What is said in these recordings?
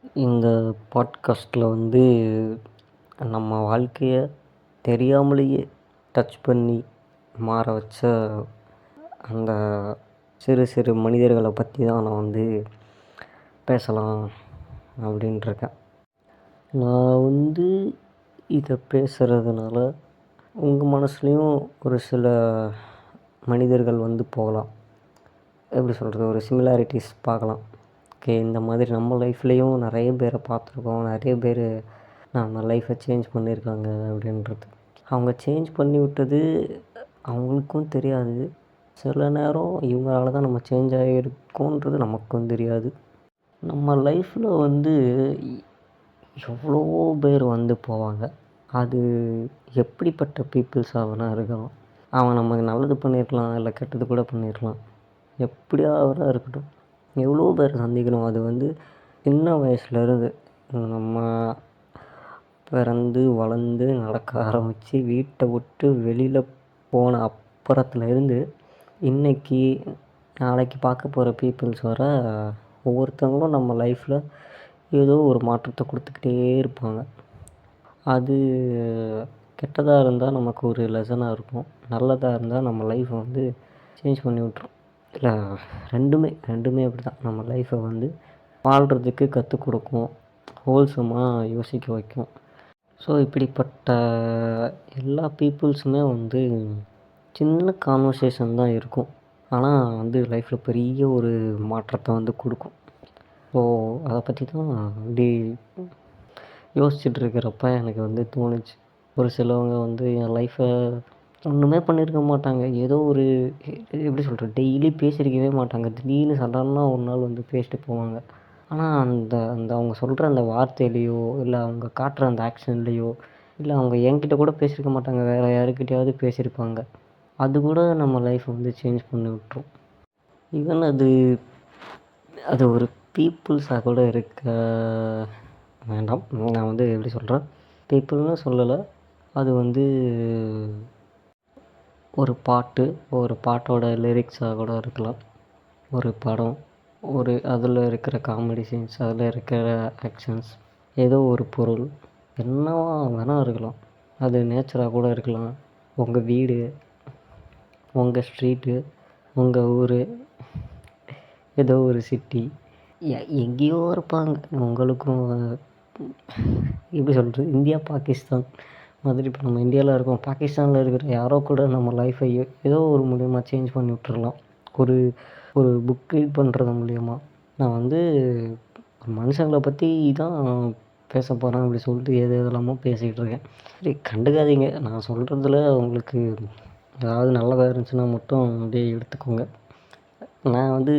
இந்த பாட்காஸ்ட்டில் நம்ம வாழ்க்கைய தெரியாமலேயே டச் பண்ணி மாற வச்ச அந்த சிறு சிறு மனிதர்களை பற்றி தான் நான் பேசலாம் அப்படின்ட்டுருக்கேன். நான் இதை பேசுகிறதுனால உங்கள் மனசுலேயும் ஒரு சில மனிதர்கள் போகலாம். எப்படி சொல்கிறது, ஒரு சிமிலாரிட்டிஸ் பார்க்கலாம். ஓகே, இந்த மாதிரி நம்ம லைஃப்லேயும் நிறைய பேரை பார்த்துருக்கோம். நிறைய பேர் நம்ம லைஃப்பை சேஞ்ச் பண்ணியிருக்காங்க அப்படின்றது. அவங்க சேஞ்ச் பண்ணி விட்டது அவங்களுக்கும் தெரியாது. சில நேரம் இவங்களால தான் நம்ம சேஞ்ச் ஆகியிருக்கோன்றது நமக்கும் தெரியாது. நம்ம லைஃப்பில் எவ்வளவோ பேர் போவாங்க. அது எப்படிப்பட்ட பீப்புள்ஸாக வேணால் இருக்கலாம். அவன் நமக்கு நல்லது பண்ணியிருக்கலாம், இல்லை கெட்டது கூட பண்ணியிருக்கலாம். எப்படியாவது இருக்கட்டும், எவ்வளோ பேர் சந்திக்கணும். அது சின்ன வயசுலேருந்து நம்ம பிறந்து வளர்ந்து நடக்க ஆரம்பித்து வீட்டை விட்டு வெளியில் போன அப்புறத்துலேருந்து இன்றைக்கி நாளைக்கு பார்க்க போகிற பீப்புள்ஸ் வர ஒவ்வொருத்தவங்களும் நம்ம லைஃப்பில் ஏதோ ஒரு மாற்றத்தை கொடுத்துக்கிட்டே இருப்பாங்க. அது கெட்டதாக இருந்தால் நமக்கு ஒரு லெசனாக இருக்கும், நல்லதாக இருந்தால் நம்ம லைஃப்பை சேஞ்ச் பண்ணி விட்ரும். இல்லை, ரெண்டுமே அப்படி தான். நம்ம லைஃப்பை வாழ்கிறதுக்கு கற்றுக் கொடுக்கும், ஹோல்சமாக யோசிக்க வைக்கும். ஸோ இப்படிப்பட்ட எல்லா பீப்புள்ஸுமே சின்ன கான்வர்சேஷன் தான் இருக்கும், ஆனால் லைஃப்பில் பெரிய ஒரு மாற்றத்தை கொடுக்கும். ஸோ அதை பற்றி தான் அப்படி யோசிச்சுட்டு இருக்கிறப்ப எனக்கு தோணுச்சு. ஒரு சிலவங்க என் லைஃப்பை ஒன்றுமே பண்ணியிருக்க மாட்டாங்க. ஏதோ ஒரு எப்படி சொல்கிறது, டெய்லி பேசியிருக்கவே மாட்டாங்க. திடீர்னு சடனாக ஒரு நாள் பேசிட்டு போவாங்க. ஆனால் அந்த அந்த அவங்க சொல்கிற அந்த வார்த்தையிலையோ, இல்லை அவங்க காட்டுற அந்த ஆக்ஷன்லேயோ, இல்லை அவங்க என்கிட்ட கூட பேசியிருக்க மாட்டாங்க, வேறு யாருக்கிட்டையாவது பேசியிருப்பாங்க. அது கூட நம்ம லைஃப்பை சேஞ்ச் பண்ணி விட்டுரும். ஈவன் அது ஒரு பீப்புள்ஸாக கூட இருக்க வேண்டாம். நான் எப்படி சொல்கிறேன், பீப்புள்னு சொல்லலை. அது ஒரு பாட்டு, ஒரு பாட்டோட லிரிக்ஸாக கூட இருக்கலாம். ஒரு படம், அதில் இருக்கிற காமெடி சீன்ஸ், அதில் இருக்கிற ஆக்ஷன்ஸ், ஏதோ ஒரு பொருள், என்னவா வேணால் இருக்கலாம். அது நேச்சராக கூட இருக்கலாம். உங்கள் வீடு, உங்கள் ஸ்ட்ரீட்டு, உங்கள் ஊர், ஏதோ ஒரு சிட்டி, எங்கேயோ இருப்பாங்க. உங்களுக்கும் எப்படி சொல்கிறது, இந்தியா பாகிஸ்தான் மாதிரி. இப்போ நம்ம இந்தியாவில் இருக்கோம், பாகிஸ்தானில் இருக்கிற யாரோ கூட நம்ம லைஃப்பை ஏதோ ஒரு மூலிமா சேஞ்ச் பண்ணி விட்டுறலாம். ஒரு புக் ரீட் பண்ணுறது மூலிமா. நான் ஒரு மனுஷங்களை பற்றி தான் பேச போகிறேன் அப்படி சொல்லிட்டு எதெல்லாமோ பேசிக்கிட்டு இருக்கேன். சரி, கண்டுக்காதீங்க. நான் சொல்கிறதுல உங்களுக்கு ஏதாவது நல்லதாக இருந்துச்சுன்னா மட்டும் அப்படியே எடுத்துக்கோங்க. நான்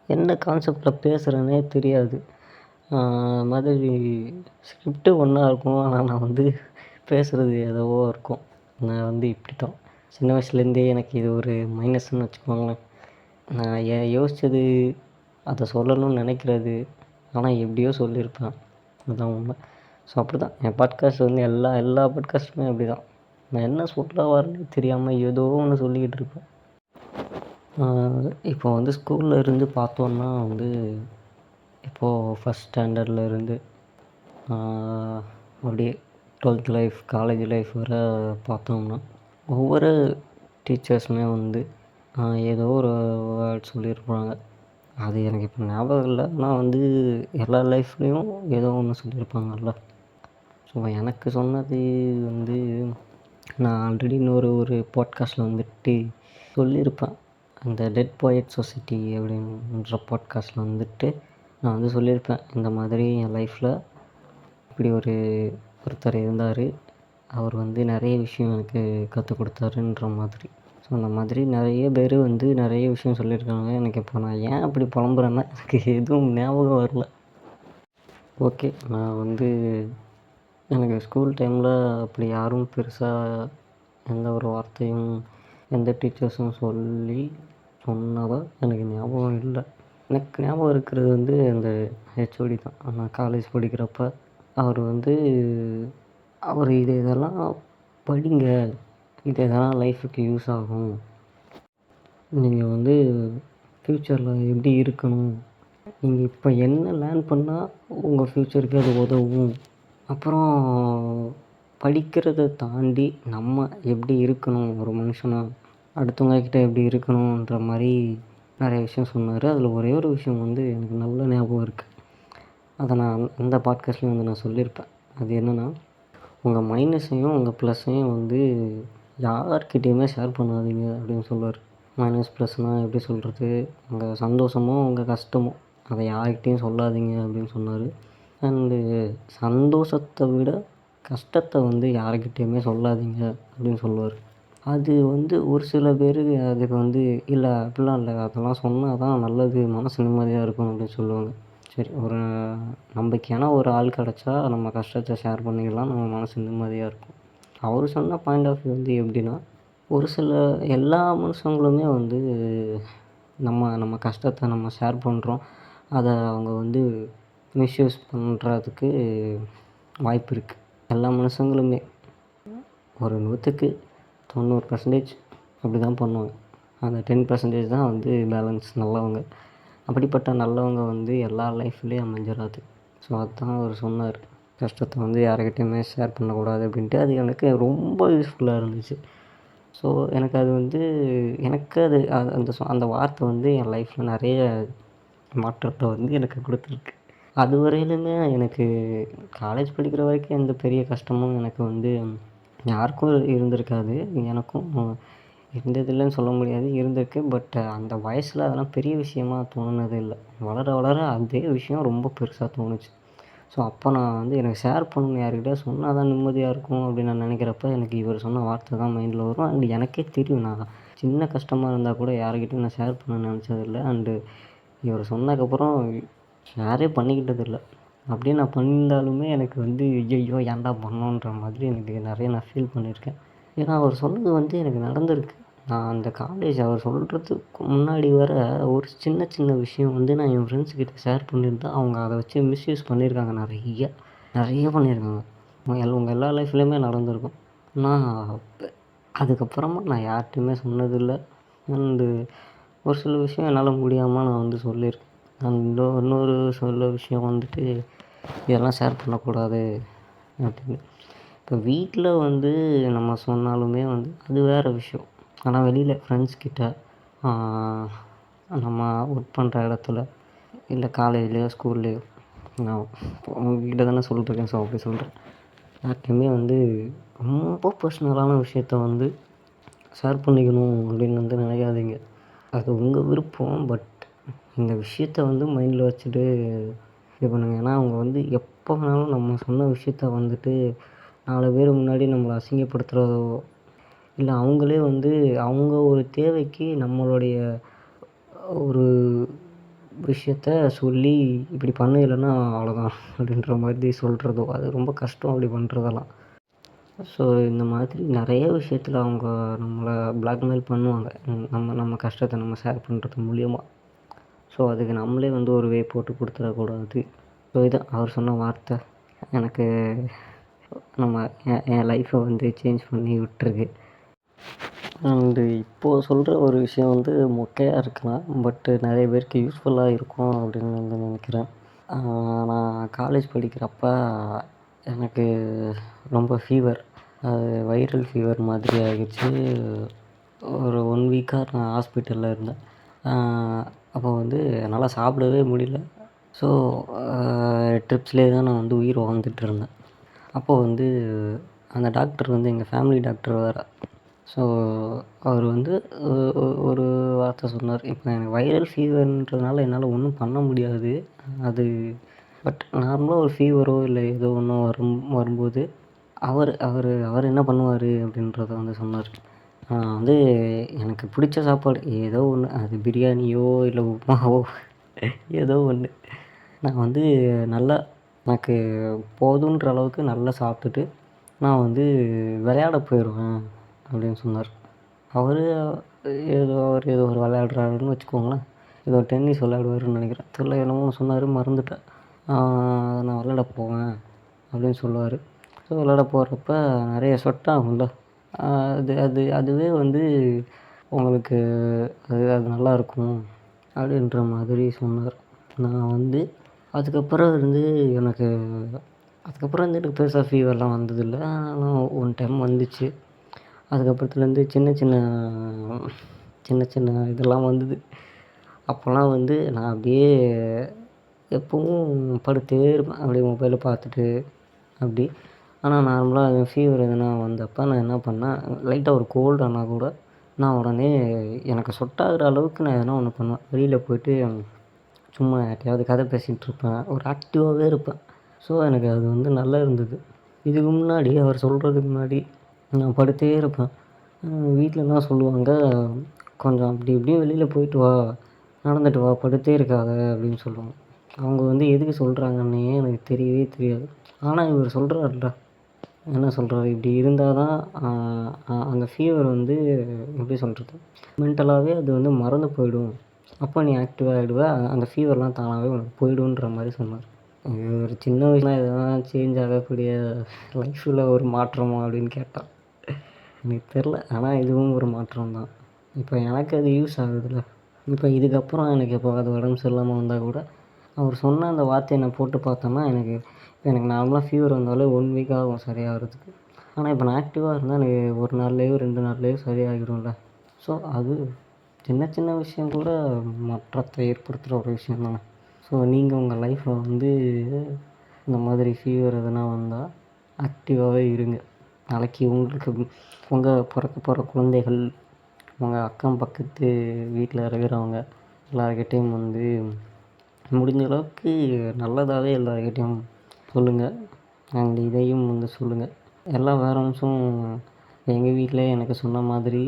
என்ன கான்செப்டில் பேசுகிறேன்னே தெரியாது. மாதிரி ஸ்கிரிப்டு ஒன்றா இருக்கும், ஆனால் நான் பேசுகிறது ஏதோவோ இருக்கும். நான் இப்படி தான் சின்ன வயசுலேருந்தே எனக்கு இது ஒரு மைனஸ்ன்னு வச்சுக்கோங்களேன். நான் யோசித்தது, அதை சொல்லணும்னு நினைக்கிறது, ஆனால் எப்படியோ சொல்லியிருப்பேன். அதுதான் உண்மை. ஸோ அப்படி தான் என் பாட்காஸ்ட் எல்லா பாட்காஸ்ட்டுமே அப்படி தான். நான் என்ன சொல்ல வரேன்னு தெரியாமல் ஏதோ ஒன்று சொல்லிக்கிட்டு இருப்பேன். இப்போ ஸ்கூலில் இருந்து பார்த்தோன்னா இப்போது ஃபஸ்ட் ஸ்டாண்டர்டில் இருந்து அப்படியே 12th லைஃப், காலேஜ் லைஃப் வரை பார்த்தோம்னா ஒவ்வொரு டீச்சர்ஸுமே ஏதோ ஒரு வேர்ட் சொல்லியிருப்பாங்க. அது எனக்கு இப்போ ஞாபகம் இல்லை, ஆனால் எல்லா லைஃப்லேயும் ஏதோ ஒன்று சொல்லியிருப்பாங்கல்ல. ஸோ எனக்கு சொன்னது நான் ஆல்ரெடி ஒரு பாட்காஸ்ட்டில் சொல்லியிருப்பேன். அந்த டெட் போயட் சொசைட்டி அப்படின்ற பாட்காஸ்ட்டில் நான் சொல்லியிருப்பேன். இந்த மாதிரி என் லைஃப்பில் இப்படி ஒருத்தர் இருந்தார், அவர் நிறைய விஷயம் எனக்கு கற்றுக் கொடுத்தாருன்ற மாதிரி. ஸோ அந்த மாதிரி நிறைய பேர் நிறைய விஷயம் சொல்லியிருக்காங்க. எனக்கு இப்போ நான் ஏன் அப்படி புலம்புறேன்னா எனக்கு எதுவும் ஞாபகம் வரல. ஓகே, நான் எனக்கு ஸ்கூல் டைமில் அப்படி யாரும் பெருசாக எந்த ஒரு வார்த்தையும் எந்த டீச்சர்ஸும் சொன்னதா எனக்கு ஞாபகம் இல்லை. எனக்கு ஞாபகம் இருக்கிறது அந்த ஹெச்ஓடி தான். நான் காலேஜ் படிக்கிறப்ப அவர் இதெல்லாம் படிங்க, இதெல்லாம் லைஃபுக்கு யூஸ் ஆகும், நீங்கள் ஃப்யூச்சரில் எப்படி இருக்கணும், நீங்கள் இப்போ என்ன லேர்ன் பண்ணால் உங்கள் ஃப்யூச்சருக்கு அது உதவும். அப்புறம் படிக்கிறத தாண்டி நம்ம எப்படி இருக்கணும் ஒரு மனுஷனா, அடுத்தவங்க கிட்ட எப்படி இருக்கணுன்ற மாதிரி நிறைய விஷயம் சொன்னார். அதில் ஒரே ஒரு விஷயம் வந்து எனக்கு நல்ல ஞாபகம் இருக்குது. அதை நான் அந்த பாட்காஸ்ட்லேயும் வந்து நான் சொல்லியிருப்பேன். அது என்னென்னா, உங்கள் மைனஸையும் உங்கள் ப்ளஸ்ஸையும் வந்து யார்கிட்டேயுமே ஷேர் பண்ணாதீங்க அப்படின்னு சொல்லுவார். மைனஸ் ப்ளஸ்னால் எப்படி சொல்கிறது, உங்கள் சந்தோஷமோ உங்கள் கஷ்டமோ அதை யார்கிட்டேயும் சொல்லாதீங்க அப்படின்னு சொன்னார். அண்டு சந்தோஷத்தை விட கஷ்டத்தை வந்து யார்கிட்டேயுமே சொல்லாதீங்க அப்படின்னு சொல்லுவார். அது வந்து ஒரு சில பேருக்கு அதுக்கு வந்து இல்லை அப்படிலாம் இல்லை, அதெல்லாம் சொன்னால் தான் நல்லது, மனசு நிம்மதியாக இருக்கும் அப்படின்னு சொல்லுவாங்க. சரி, ஒரு நம்பிக்கையான ஒரு ஆள் கிடச்சா நம்ம கஷ்டத்தை ஷேர் பண்ணிக்கலாம், நம்ம மனசு நிம்மதியாக இருக்கும். அவர் சொன்ன பாயிண்ட் ஆஃப் வியூ வந்து எப்படின்னா, ஒரு சில எல்லா மனுஷங்களுமே வந்து நம்ம கஷ்டத்தை நம்ம ஷேர் பண்ணுறோம், அதை அவங்க வந்து மிஸ்யூஸ் பண்ணுறதுக்கு வாய்ப்பு இருக்குது. எல்லா மனுஷங்களுமே ஒரு 100க்கு 90% அப்படி தான் பண்ணுவாங்க. அந்த 10% தான் வந்து பேலன்ஸ் நல்லவங்க. அப்படிப்பட்ட நல்லவங்க வந்து எல்லா லைஃப்லேயும் அமைஞ்சிடாது. ஸோ அதுதான் அவர் சொன்னார், கஷ்டத்தை வந்து யாருக்கிட்டையுமே ஷேர் பண்ணக்கூடாது அப்படின்ட்டு. அது எனக்கு ரொம்ப யூஸ்ஃபுல்லாக இருந்துச்சு. ஸோ எனக்கு அது வந்து எனக்கு அது அந்த வார்த்தை வந்து என் லைஃப்பில் நிறைய மாற்றத்தை வந்து எனக்கு கொடுத்துருக்கு. அது வரையிலுமே எனக்கு காலேஜ் படிக்கிற வரைக்கும் எந்த பெரிய கஷ்டமும் எனக்கு வந்து யாருக்கும் இருந்திருக்காது. எனக்கும் இருந்ததில்லைன்னு சொல்ல முடியாது, இருந்திருக்கு. பட் அந்த வயசில் அதெல்லாம் பெரிய விஷயமா தோணுனது இல்லை. வளர வளர அதே விஷயம் ரொம்ப பெருசாக தோணுச்சு. ஸோ அப்போ நான் வந்து எனக்கு ஷேர் பண்ணணும், யார்கிட்ட சொன்னால் தான் நிம்மதியாக இருக்கும் அப்படின்னு நான் நினைக்கிறப்ப எனக்கு இவர் சொன்ன வார்த்தை தான் மைண்டில் வரும். அண்ட் எனக்கே தெரியும், நான் சின்ன கஷ்டமாக இருந்தால் கூட யார்கிட்டையும் நான் ஷேர் பண்ண நினச்சதில்லை. அண்டு இவர் சொன்னதுக்கப்புறம் ஷேரே பண்ணிக்கிட்டதில்லை. அப்படியே நான் பண்ணியிருந்தாலுமே எனக்கு வந்து ஐயையோ ஏன்டா பண்ணோன்ற மாதிரி எனக்கு நிறைய நான் ஃபீல் பண்ணியிருக்கேன். ஏன்னா அவர் சொன்னது வந்து எனக்கு நடந்திருக்கு. நான் அந்த காலேஜ் அவர் சொல்கிறதுக்கு முன்னாடி வர ஒரு சின்ன சின்ன விஷயம் வந்து நான் என் ஃப்ரெண்ட்ஸ்கிட்ட ஷேர் பண்ணியிருந்தேன். அவங்க அதை வச்சு மிஸ்யூஸ் பண்ணியிருக்காங்க, நிறைய பண்ணியிருக்காங்க. உங்கள் எல்லா லைஃப்லேயுமே நடந்திருக்கும். நான் அதுக்கப்புறமா நான் யார்கிட்டையுமே சொன்னதில்லை. அண்டு ஒரு சில விஷயம் என்னால் முடியாமல் நான் வந்து சொல்லியிருக்கேன். இன்னொரு சொல்ல விஷயம் வந்துட்டு, இதெல்லாம் ஷேர் பண்ணக்கூடாது அப்படின்னு. இப்போ வீட்டில் வந்து நம்ம சொன்னாலுமே வந்து அது வேறு விஷயம். ஆனால் வெளியில் ஃப்ரெண்ட்ஸ்கிட்ட, நம்ம ஒர்க் பண்ணுற இடத்துல, இல்லை காலேஜ்லேயோ ஸ்கூல்லேயோ, நான் உங்ககிட்ட தானே சொல்லிட்டுருக்கேன், ஸோ அப்படி சொல்கிறேன். யார்கிட்டையுமே வந்து ரொம்ப பர்சனலான விஷயத்த வந்து ஷேர் பண்ணிக்கணும் அப்படின்னு வந்து நினைக்காதீங்க. அது உங்கள் விருப்பம். பட் இந்த விஷயத்த வந்து மைண்டில் வச்சுட்டு இது பண்ணுங்க. ஏன்னா அவங்க வந்து எப்போ வேணாலும் நம்ம சொன்ன விஷயத்த வந்துட்டு 4 பேர் முன்னாடி நம்மளை அசிங்கப்படுத்துகிறதோ, இல்லை அவங்களே வந்து அவங்க ஒரு தேவைக்கு நம்மளுடைய ஒரு விஷயத்த சொல்லி இப்படி பண்ணு இல்லைன்னா அவ்வளோதான் அப்படின்ற மாதிரி சொல்கிறதோ, அது ரொம்ப கஷ்டம் அப்படி பண்ணுறதெல்லாம். ஸோ இந்த மாதிரி நிறைய விஷயத்தில் அவங்க நம்மளை பிளாக்மெயில் பண்ணுவாங்க, நம்ம கஷ்டத்தை நம்ம ஷேர் பண்ணுறது மூலியமாக. ஸோ அதுக்கு நம்மளே வந்து ஒரு வே போட்டு கொடுத்துடக்கூடாது. ஸோ இதான் அவர் சொன்ன வார்த்தை எனக்கு என் லைஃப்பை வந்து சேஞ்ச் பண்ணி விட்டுருக்கு. அண்டு இப்போது சொல்கிற ஒரு விஷயம் வந்து மொக்கையாக இருக்கலாம், பட்டு நிறைய பேருக்கு யூஸ்ஃபுல்லாக இருக்கும் அப்படின்னு வந்து நினைக்கிறேன். நான் காலேஜ் படிக்கிறப்ப எனக்கு ரொம்ப ஃபீவர், அது வைரல் ஃபீவர் மாதிரி ஆகிடுச்சு. ஒரு 1 வீக்காக நான் ஹாஸ்பிட்டலில் இருந்தேன். அப்போ வந்து என்னால் சாப்பிடவே முடியல. ஸோ ட்ரிப்ஸ்லேயே தான் நான் வந்து உயிர் வாழ்ந்துட்டுருந்தேன். அப்போது வந்து அந்த டாக்டர் வந்து எங்கள் ஃபேமிலி டாக்டர் வேறு. ஸோ அவர் வந்து ஒரு வார்த்தை சொன்னார், இப்போ எனக்கு வைரல் ஃபீவர்ன்றதுனால என்னால் ஒன்றும் பண்ண முடியாது. அது பட் நார்மலாக ஒரு ஃபீவரோ இல்லை ஏதோ ஒன்று வரும்போது அவர் என்ன பண்ணுவார் அப்படின்றத வந்து சொன்னார். வந்து எனக்கு பிடிச்ச சாப்பாடு ஏதோ ஒன்று, அது பிரியாணியோ இல்லை உப்புமாவோ ஏதோ ஒன்று, நான் வந்து நல்லா எனக்கு போதுன்ற அளவுக்கு நல்லா சாப்பிட்டுட்டு நான் வந்து விளையாட போயிடுவேன் அப்படின்னு சொன்னார். அவர் ஏதோ ஒரு விளையாடுறாருன்னு வச்சுக்கோங்களேன். ஏதோ டென்னிஸ் விளையாடுவாருன்னு நினைக்கிறேன், தெரியல, என்னமோ சொன்னார், மறந்துட்டேன். நான் விளையாட போவேன் அப்படின்னு சொல்லுவார். ஸோ விளையாட போகிறப்ப நிறைய ஸ்வெட் ஆகும்ல, அதுவே வந்து உங்களுக்கு அது நல்லாயிருக்கும் அப்படின்ற மாதிரி சொன்னார். நான் வந்து அதுக்கப்புறம் இருந்து எனக்கு அதுக்கப்புறம் வந்து எனக்கு பெருசாக ஃபீவர்லாம் வந்ததில்லை. ஆனால் ஒன் டைம் வந்துச்சு. அதுக்கப்புறத்துலேருந்து சின்ன சின்ன சின்ன சின்ன இதெல்லாம் வந்தது. அப்போல்லாம் வந்து நான் அப்படியே எப்பவும் படுத்தே இருப்பேன். அப்படியே மொபைலை பார்த்துட்டு அப்படி. ஆனால் நார்மலாக ஃபீவர் எதுனா வந்தப்போ நான் என்ன பண்ணேன், லைட்டாக ஒரு கோல்டு ஆனால் கூட நான் உடனே எனக்கு சொட்டாகிற அளவுக்கு நான் எதனா ஒன்று பண்ணுவேன். வெளியில் போயிட்டு சும்மா யார்ட்டையாவது கதை பேசிகிட்டு இருப்பேன். ஒரு ஆக்டிவாகவே இருப்பேன். ஸோ எனக்கு அது வந்து நல்லா இருந்தது. இதுக்கு முன்னாடி அவர் சொல்கிறதுக்கு முன்னாடி நான் படுத்தே இருப்பேன். வீட்டிலலாம் சொல்லுவாங்க, கொஞ்சம் அப்படி இப்படியும் வெளியில் போயிட்டு வா, நடந்துட்டு வா, படுத்தே இருக்காத அப்படின்னு சொல்லுவாங்க. அவங்க வந்து எதுக்கு சொல்கிறாங்கன்னே எனக்கு தெரியவே தெரியாது. ஆனால் இவர் சொல்கிறாருல, என்ன சொல்கிறாரு, இப்படி இருந்தால் தான் அந்த ஃபீவர் வந்து எப்படி சொல்கிறது, மென்டலாகவே அது வந்து மறந்து போயிடும். அப்போ நீ ஆக்டிவாக ஆகிடுவ, அந்த ஃபீவர்லாம் தானாகவே உனக்கு போயிடுன்ற மாதிரி சொன்னார். இது ஒரு சின்ன விஷயம், எதனா சேஞ்ச் ஆகக்கூடிய லைஃப்பில் ஒரு மாற்றமா அப்படின்னு கேட்டால் எனக்கு தெரில. ஆனால் இதுவும் ஒரு மாற்றம் தான். இப்போ எனக்கு அது யூஸ் ஆகுதுல்ல. இப்போ இதுக்கப்புறம் எனக்கு எப்போவாது உடம்பு சரியில்லாமல் வந்தால் கூட அவர் சொன்ன அந்த வார்த்தையை நான் போட்டு பார்த்தோன்னா எனக்கு எனக்கு நார்மலாக ஃபீவர் வந்தாலே 1 வீக் ஆகும் சரியாகிறதுக்கு. ஆனால் இப்போ நான் ஆக்டிவாக இருந்தால் எனக்கு ஒரு நாள்லேயோ 2 நாள்லேயோ சரியாகிடும்ல. ஸோ அது சின்ன சின்ன விஷயம் கூட மாற்றத்தை ஏற்படுத்துகிற ஒரு விஷயம் தானே. ஸோ நீங்கள் உங்கள் லைஃப்பில் வந்து இந்த மாதிரி ஃபீவர் எதுனா வந்தால் ஆக்டிவாகவே இருங்க. நாளைக்கு உங்களுக்கு உங்கள் பிறக்க போகிற குழந்தைகள், உங்கள் அக்கம் பக்கத்து வீட்டில் இருக்கிறவங்க எல்லார்கிட்டேயும் வந்து முடிஞ்ச அளவுக்கு நல்லதாகவே எல்லார்கிட்டேயும் சொல்லுங்கள். அண்ட் இதையும் வந்து சொல்லுங்கள். எல்லா பேரண்ட்ஸும் எங்கள் வீட்டில் எனக்கு சொன்ன மாதிரி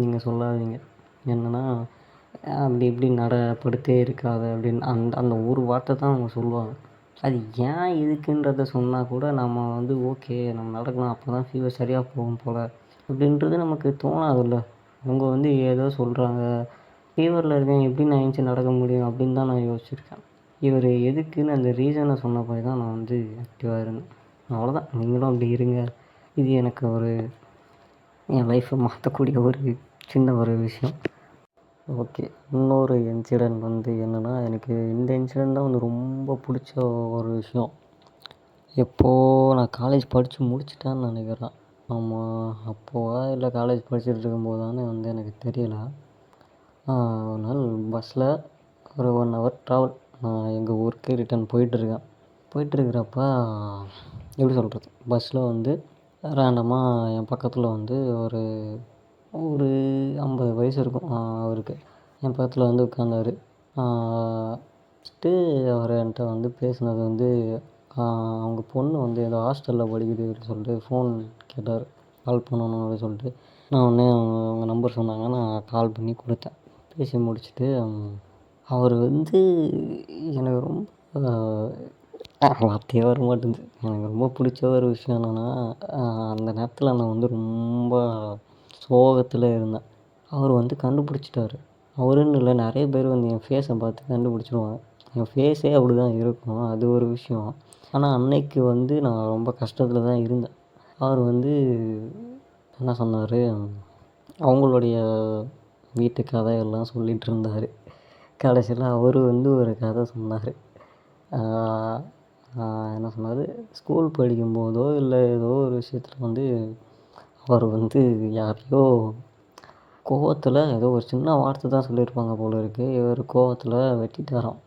நீங்கள் சொல்லாதீங்க. என்னென்னா அப்படி இப்படி படுத்தே இருக்காத அப்படின்னு அந்த அந்த ஒரு வார்த்தை தான் அவங்க சொல்லுவாங்க. அது ஏன் எதுக்குன்றத சொன்னால் கூட நம்ம வந்து ஓகே நம்ம நடக்கலாம், அப்போ தான் ஃபீவர் சரியாக போகும் போல் அப்படின்றது நமக்கு தோணாதுல்ல. அவங்க வந்து ஏதோ சொல்கிறாங்க, ஃபீவரில் இருக்கேன் எப்படி நான் ஏஞ்சி நடக்க முடியும் அப்படின்னு தான் நான் யோசிச்சுருக்கேன். இவர் எதுக்குன்னு அந்த ரீசனை சொன்ன போய் தான் நான் வந்து ஆக்டிவாக இருந்தேன். அவ்வளோதான், நீங்களும் அப்படி இருங்க. இது எனக்கு என் லைஃப்பை மாற்றக்கூடிய ஒரு சின்ன ஒரு விஷயம். ஓகே, இன்னொரு இன்சிடெண்ட் வந்து என்னென்னா, எனக்கு இந்த இன்சிடெண்ட் தான் வந்து ரொம்ப பிடிச்ச ஒரு விஷயம். எப்போது நான் காலேஜ் படித்து முடிச்சிட்டேன்னு நினைக்கிறேன். ஆமாம், அப்போவா இல்லை காலேஜ் படிச்சுட்டு இருக்கும்போதான்னு வந்து எனக்கு தெரியல. ஒரு நாள் பஸ்ஸில் ஒரு 1 ஹவர் ட்ராவல், நான் எங்கள் ஊருக்கு ரிட்டன் போயிட்டுருக்கேன். போயிட்டுருக்கிறப்ப எப்படி சொல்கிறது, பஸ்ஸில் வந்து ரேண்டமாக என் பக்கத்தில் வந்து ஒரு ஒரு 50 வயசு இருக்கும் அவருக்கு. என் பக்கத்தில் வந்து உட்காந்தாரு. ஃபஸ்ட்டு அவர் என்கிட்ட வந்து பேசினது வந்து அவங்க பொண்ணு வந்து ஏதோ ஹாஸ்டலில் படிக்குது அப்படின்னு சொல்லிட்டு ஃபோன் கேட்டார். கால் பண்ணணும் அப்படின்னு சொல்லிட்டு நான் உடனே அவங்க நம்பர் சொன்னாங்க. நான் கால் பண்ணி கொடுத்தேன். பேசி முடிச்சுட்டு அவர் வந்து எனக்கு ரொம்ப வார்த்தையே வர மாட்டேங்குது. எனக்கு ரொம்ப பிடிச்ச ஒரு விஷயம் என்னென்னா, அந்த நேரத்தில் நான் வந்து ரொம்ப சோகத்தில் இருந்தேன். அவர் வந்து கண்டுபிடிச்சிட்டாரு. அவருன்னு இல்லை, நிறைய பேர் வந்து என் ஃபேஸை பார்த்து கண்டுபிடிச்சிருவாங்க. என் ஃபேஸே அப்படி தான் இருக்கும், அது ஒரு விஷயம். ஆனால் அன்னைக்கு வந்து நான் ரொம்ப கஷ்டத்தில் தான் இருந்தேன். அவர் வந்து என்ன சொன்னார், அவங்களுடைய வீட்டு கதையெல்லாம் சொல்லிகிட்டு இருந்தார். கடைசியில் அவர் வந்து ஒரு கதை சொன்னார். என்ன சொன்னார், ஸ்கூல் படிக்கும்போதோ இல்லை ஏதோ ஒரு விஷயத்தில் வந்து அவர் வந்து யாரையோ கோவத்தில் ஏதோ ஒரு சின்ன வார்த்தை தான் சொல்லியிருப்பாங்க போல இருக்குது. இவர் கோவத்தில் வெட்டிட்டாராம்.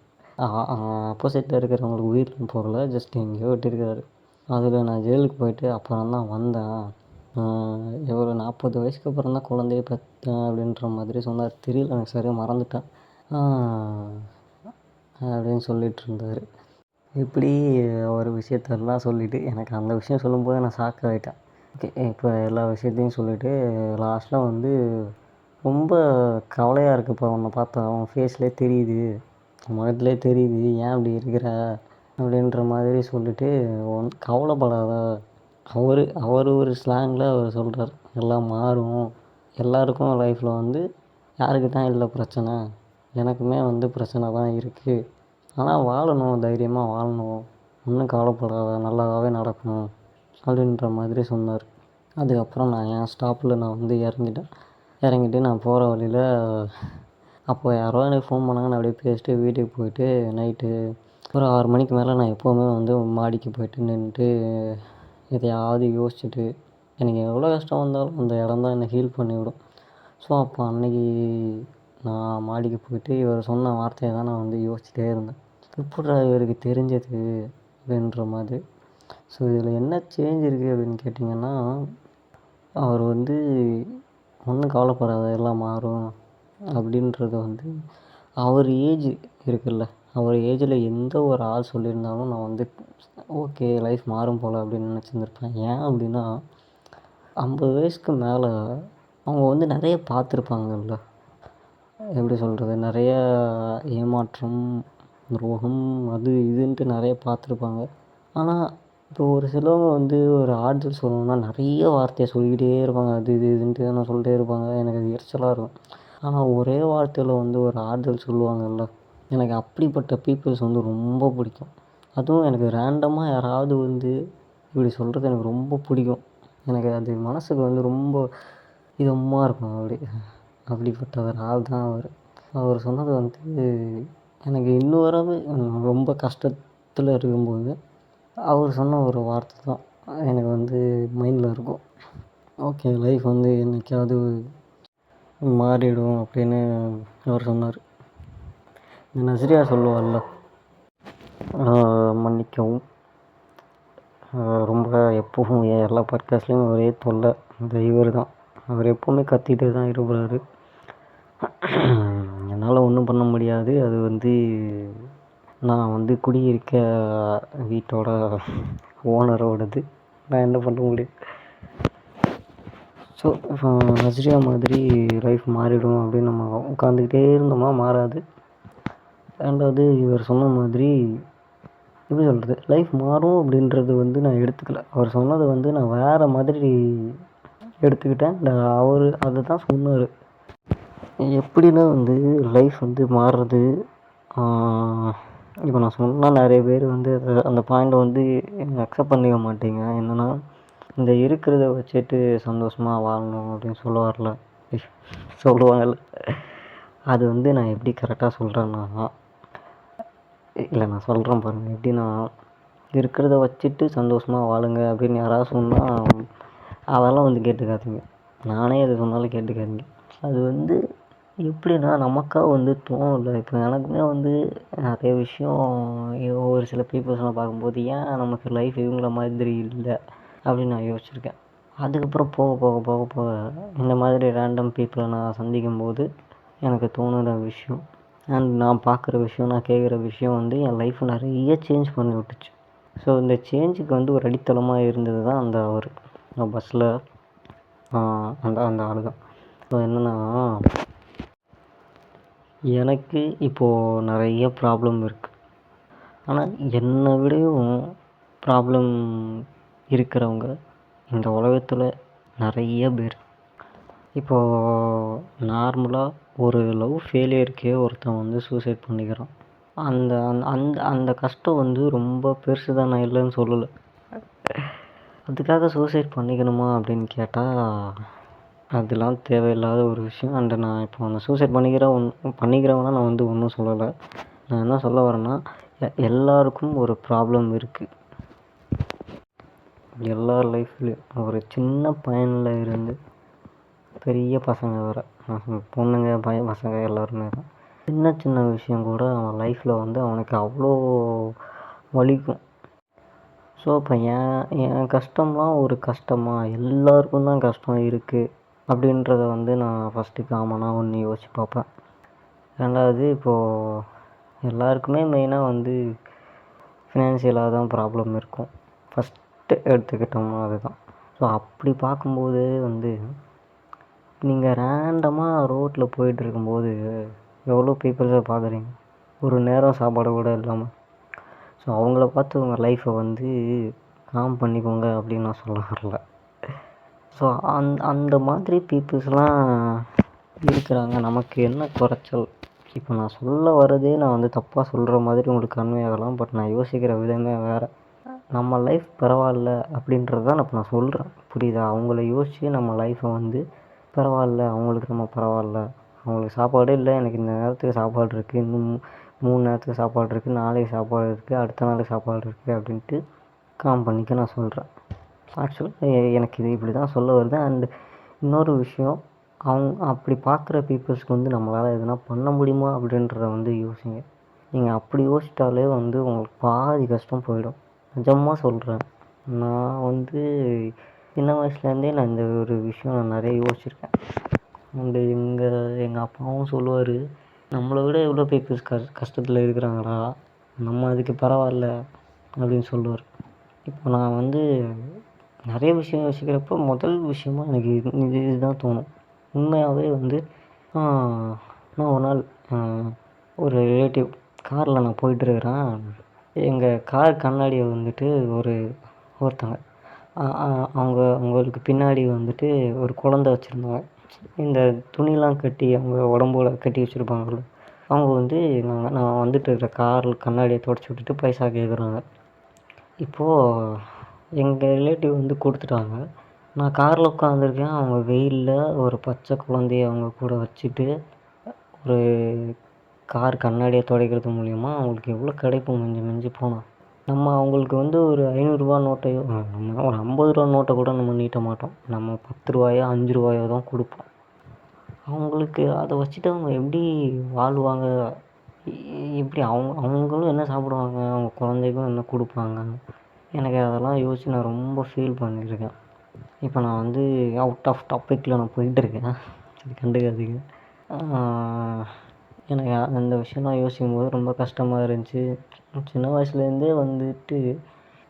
ஆப்போசிட்டில் இருக்கிறவங்களுக்கு உயிர் போகல, ஜஸ்ட் எங்கேயோ வெட்டியிருக்காரு. அதில் நான் ஜெயிலுக்கு போயிட்டு அப்புறம் தான் வந்தேன். ஒரு 40 வயசுக்கு அப்புறம் தான் குழந்தைய பெற்றேன் அப்படின்ற மாதிரி சொன்னார். தெரியல, எனக்கு சரியாக மறந்துட்டேன் அப்படின்னு சொல்லிகிட்டு இருந்தார். இப்படி ஒரு விஷயத்தெல்லாம் சொல்லிவிட்டு எனக்கு அந்த விஷயம் சொல்லும்போது நான் ஷாக் ஆகிட்டேன். ஓகே, இப்போ எல்லா விஷயத்தையும் சொல்லிவிட்டு லாஸ்ட்டில் வந்து ரொம்ப கவலையாக இருக்குப்பா, உன்னை பார்த்தா உன் ஃபேஸ்லேயே தெரியுது, முகத்துலேயே தெரியுது, ஏன் அப்படி இருக்கிற அப்படின்ற மாதிரி சொல்லிவிட்டு கவலைப்படாத. அவர் ஒரு ஸ்லாங்கில் அவர் சொல்கிறார், எல்லாம் மாறும், எல்லாருக்கும் லைஃப்பில் வந்து யாருக்கு தான் இல்லை பிரச்சனை, எனக்குமே வந்து பிரச்சனை தான் இருக்குது. ஆனால் வாழணும், தைரியமாக வாழணும், ஒன்றும் கவலைப்படாத, நல்லாவே நடக்கணும் அப்படின்ற மாதிரி சொன்னார். அதுக்கப்புறம் நான் என் ஸ்டாப்பில் நான் வந்து இறங்கிட்டு நான் போகிற வழியில் அப்போ யாரோ எனக்கு ஃபோன் பண்ணாங்க. நான் அப்படியே பேசிட்டு வீட்டுக்கு போயிட்டு நைட்டு ஒரு 6 மணிக்கு மேலே நான் எப்போவுமே வந்து மாடிக்கு போயிட்டு நின்றுட்டு எதையாவது யோசிச்சுட்டு எனக்கு எவ்வளோ கஷ்டம் வந்தாலும் அந்த இடம் தான் என்னை ஹீல் பண்ணிவிடும். ஸோ அப்போ அன்னைக்கு நான் மாடிக்கு போயிட்டு இவர் சொன்ன வார்த்தையை தான் நான் வந்து யோசிச்சுட்டே இருந்தேன். எப்புட்றா இவருக்கு தெரிஞ்சது அப்படின்ற மாதிரி. ஸோ இதில் என்ன சேஞ்ச் இருக்குது அப்படின்னு கேட்டிங்கன்னா, அவர் வந்து ஒன்றும் கவலைப்படாத எல்லாம் மாறும் அப்படின்றது வந்து அவர் ஏஜ் இருக்குல்ல, அவர் ஏஜில் எந்த ஒரு ஆள் சொல்லியிருந்தாலும் நான் வந்து ஓகே லைஃப் மாறும் போல் அப்படின்னு நினச்சிருந்துருப்பேன். ஏன் அப்படின்னா 50 வயசுக்கு மேலே அவங்க வந்து நிறைய பார்த்துருப்பாங்கல்ல. எப்படி சொல்கிறது, நிறைய ஏமாற்றம், துரோகம், அது இதுன்ட்டு நிறைய பார்த்துருப்பாங்க. ஆனால் இப்போ ஒரு சிலவங்க வந்து ஒரு ஆறுதல் சொல்லணும்னா நிறைய வார்த்தையை சொல்லிக்கிட்டே இருப்பாங்க. அது இது இதுன்ட்டு நான் சொல்லிட்டே இருப்பாங்க. எனக்கு அது எரிச்சலாக இருக்கும். ஆனால் ஒரே வார்த்தையில் வந்து ஒரு ஆறுதல் சொல்லுவாங்கல்ல, எனக்கு அப்படிப்பட்ட பீப்புள்ஸ் வந்து ரொம்ப பிடிக்கும். அதுவும் எனக்கு ரேண்டமாக யாராவது வந்து இப்படி சொல்கிறது எனக்கு ரொம்ப பிடிக்கும். எனக்கு அது மனதுக்கு வந்து ரொம்ப இதமாக இருக்கும். அப்படிப்பட்ட ஒரு ஆள் தான் அவர். அவர் சொன்னது வந்து எனக்கு இன்னும் வரையும் ரொம்ப கஷ்டத்தில் இருக்கும்போது அவர் சொன்ன ஒரு வார்த்தை தான் எனக்கு வந்து மைண்டில் இருக்கும். ஓகே லைஃப் வந்து என்றைக்காவது மாறிடும் அப்படின்னு அவர் சொன்னார். இந்த நஸ்ரியா சொல்லுவாள்ல, மன்னிக்கவும், ரொம்ப எப்பவும் எல்லா பாட்காஸ்ட்லேயும் ஒரே தொல்லை இந்த இவர் தான். அவர் எப்போவுமே கத்திகிட்டே தான் இருப்பார். என்னால் ஒன்றும் பண்ண முடியாது. அது வந்து நான் வந்து குடியிருக்க வீட்டோட ஓனரோடது. நான் என்ன பண்ண முடியும்? ஸோ நஸ்ரியா மாதிரி லைஃப் மாறிடும் அப்படின்னு நம்ம உட்காந்துக்கிட்டே இருந்தோமா மாறாது. ரெண்டாவது இவர் சொன்ன மாதிரி எப்படி சொல்கிறது, லைஃப் மாறும் அப்படின்றது வந்து நான் எடுத்துக்கல. அவர் சொன்னதை வந்து நான் வேறு மாதிரி எடுத்துக்கிட்டேன். அவர் அதை தான் சொன்னார். எப்படின்னா வந்து லைஃப் வந்து மாறுறது, இப்போ நான் சொன்னால் நிறைய பேர் வந்து அந்த பாயிண்டை வந்து அக்செப்ட் பண்ணிக்க மாட்டீங்க. என்னென்னா இந்த இருக்கிறத வச்சுட்டு சந்தோஷமாக வாழணும் அப்படின்னு சொல்லுவாங்கல்ல. அது வந்து நான் எப்படி கரெக்டாக சொல்கிறேன்னா, இல்லை நான் சொல்கிறேன் பாருங்கள். எப்படின்னா இருக்கிறத வச்சுட்டு சந்தோஷமாக வாழுங்க அப்படின்னு யாராவது சொன்னால் அதெல்லாம் வந்து கேட்டுக்காதீங்க. நானே எது சொன்னாலும் கேட்டுக்காதீங்க. அது வந்து எப்படின்னா நமக்காக வந்து தோணும்ல. இப்போ எனக்குமே வந்து நிறைய விஷயம் ஒரு சில பீப்புள்ஸ்லாம் பார்க்கும்போது ஏன் நமக்கு லைஃப் இவங்கள மாதிரி இல்லை அப்படின்னு நான் யோசிச்சிருக்கேன். அதுக்கப்புறம் போக போக போக போக இந்த மாதிரி ரேண்டம் பீப்புளை நான் சந்திக்கும் போது எனக்கு தோணுற விஷயம் அண்ட் நான் பார்க்குற விஷயம், நான் கேட்குற விஷயம் வந்து என் லைஃப்பை நிறைய சேஞ்ச் பண்ணி விட்டுச்சு. ஸோ இந்த சேஞ்சுக்கு வந்து ஒரு அடித்தளமாக இருந்தது தான் அந்த அவர் பஸ்ஸில் அந்த ஆள் தான். ஸோ என்னென்னா, எனக்கு இப்போது நிறைய ப்ராப்ளம் இருக்குது. ஆனால் என்னை விடவும் ப்ராப்ளம் இருக்கிறவங்க இந்த உலகத்தில் நிறைய பேர். இப்போது நார்மலாக ஒரு லவ் ஃபெயிலியருக்கே ஒருத்தன் வந்து சூசைட் பண்ணிக்கிறான். அந்த அந்த அந்த கஷ்டம் வந்து ரொம்ப பெருசு தான், நான் இல்லைன்னு சொல்லலை. அதுக்காக சூசைட் பண்ணிக்கணுமா அப்படின்னு கேட்டால் அதெல்லாம் தேவையில்லாத ஒரு விஷயம். அண்டு நான் இப்போ அந்த சூசைட் பண்ணிக்கிறவனா நான் வந்து ஒன்றும் சொல்லலை. நான் என்ன சொல்ல வரேன்னா, எல்லாருக்கும் ஒரு ப்ராப்ளம் இருக்குது. எல்லார் லைஃப்லேயும் ஒரு சின்ன பையனில் இருந்து பெரிய பசங்க வர, பொண்ணுங்க பசங்க எல்லாருமே தான். சின்ன சின்ன விஷயம் கூட அவன் லைஃப்பில் வந்து அவனுக்கு அவ்வளோ வலிக்கும். ஸோ இப்போ என் கஷ்டம்லாம் ஒரு கஷ்டமாக, எல்லாருக்கும் தான் கஷ்டம் இருக்குது அப்படின்றத வந்து நான் ஃபஸ்ட்டு காமனாக ஒன்று யோசிச்சு பார்ப்பேன். ரெண்டாவது இப்போது எல்லாருக்குமே மெயினாக வந்து ஃபினான்ஷியலாக தான் ப்ராப்ளம் இருக்கும். ஃபஸ்ட்டு எடுத்துக்கிட்டோம்னா அதுதான். ஸோ அப்படி பார்க்கும்போது வந்து நீங்கள் ரேண்டமாக ரோட்டில் போயிட்டுருக்கும்போது எவ்வளோ பீப்புள்ஸை பார்க்குறீங்க, ஒரு நேரம் சாப்பாடு கூட இல்லாமல். ஸோ அவங்கள பார்த்து உங்கள் லைஃப்பை வந்து காம் பண்ணிக்கோங்க அப்படின்னு நான் சொல்ல வரல. ஸோ அந்த மாதிரி பீப்புள்ஸ்லாம் இருக்கிறாங்க. நமக்கு என்ன குறைச்சல்? இப்போ நான் சொல்ல வரதே நான் வந்து தப்பாக சொல்கிற மாதிரி உங்களுக்கு கன்வே ஆகலாம். பட் நான் யோசிக்கிற விதமே வேறு. நம்ம லைஃப் பரவாயில்ல அப்படின்றது தான் இப்போ நான் சொல்கிறேன், புரியுதா? அவங்கள யோசித்து நம்ம லைஃப்பை வந்து பரவாயில்ல, அவங்களுக்கு நம்ம பரவாயில்ல அவங்களுக்கு சாப்பாடே இல்லை, எனக்கு இந்த நேரத்துக்கு சாப்பாடு இருக்குது, இன்னும் 3 நேரத்துக்கு சாப்பாடு இருக்குது, நாளைக்கு சாப்பாடு இருக்குது, அடுத்த நாளைக்கு சாப்பாடு இருக்குது அப்படின்ட்டு காம் பண்ணிக்க நான் சொல்கிறேன். ஆக்சுவலாக எனக்கு இது இப்படி தான் சொல்ல வருது. அண்டு இன்னொரு விஷயம், அவங்க அப்படி பார்க்குற பீப்புள்ஸ்க்கு வந்து நம்மளால் எதுனா பண்ண முடியுமா அப்படின்றத வந்து யோசிங்க. நீங்கள் அப்படி யோசிச்சிட்டாலே வந்து உங்களுக்கு பாதி கஷ்டம் போயிடும். நிஜமாக சொல்கிறேன். நான் வந்து சின்ன வயசுலேருந்தே நான் இந்த ஒரு விஷயம் நான் நிறைய யோசிச்சிருக்கேன். அண்டு எங்கள் அப்பாவும் சொல்லுவார், நம்மளை விட எவ்வளோ பீப்புள்ஸ் கஷ்டத்தில் இருக்கிறாங்கடா, நம்ம அதுக்கு பரவாயில்ல அப்படின்னு சொல்லுவார். இப்போ நான் வந்து நிறைய விஷயம் யோசிக்கிறப்போ முதல் விஷயமா எனக்கு இதுதான் தோணும். உண்மையாகவே வந்து நான் ஒரு நாள் ஒரு ரிலேட்டிவ் காரில் நான் போயிட்டுருக்கிறேன். எங்கள் கார் கண்ணாடியை வந்துட்டு ஒருத்தங்க அவங்களுக்கு பின்னாடி வந்துட்டு ஒரு குழந்த வச்சுருந்தாங்க. இந்த துணிலாம் கட்டி அவங்க உடம்போட கட்டி வச்சுருப்பாங்கள்ல, அவங்க வந்து நான் வந்துட்டு இருக்கிற காரில் கண்ணாடியை துடைச்சி விட்டுட்டு பைசா கேட்குறாங்க. இப்போது எங்கள் ரிலேட்டிவ் வந்து கொடுத்துட்டாங்க. நான் காரில் உட்காந்துருக்கேன். அவங்க வெயிலில் ஒரு பச்சை குழந்தைய அவங்க கூட வச்சுட்டு ஒரு கார் கண்ணாடியை துடைக்கிறது மூலிமா அவங்களுக்கு எவ்வளோ கிடைக்கும் மிஞ்சி போனால். நம்ம அவங்களுக்கு வந்து ஒரு 500 ரூபா நோட்டையோ, நம்ம ஒரு 50 ரூபா நோட்டை கூட நம்ம நீட்ட மாட்டோம். நம்ம 10 ரூபாயோ 5 ரூபாயோ தான் கொடுப்போம். அவங்களுக்கு அதை வச்சுட்டு அவங்க எப்படி வாழ்வாங்க, எப்படி அவங்களும் என்ன சாப்பிடுவாங்க, அவங்க குழந்தைக்கும் என்ன கொடுப்பாங்க, எனக்கு அதெல்லாம் யோசித்து நான் ரொம்ப ஃபீல் பண்ணியிருக்கேன். இப்போ நான் வந்து அவுட் ஆஃப் டாப்பிக்கில் நான் போயிட்டுருக்கேன், சரி கண்டுக்காதீங்க. எனக்கு அந்த விஷயம்லாம் யோசிக்கும் போது ரொம்ப கஷ்டமாக இருந்துச்சு. சின்ன வயசுலேருந்தே வந்துட்டு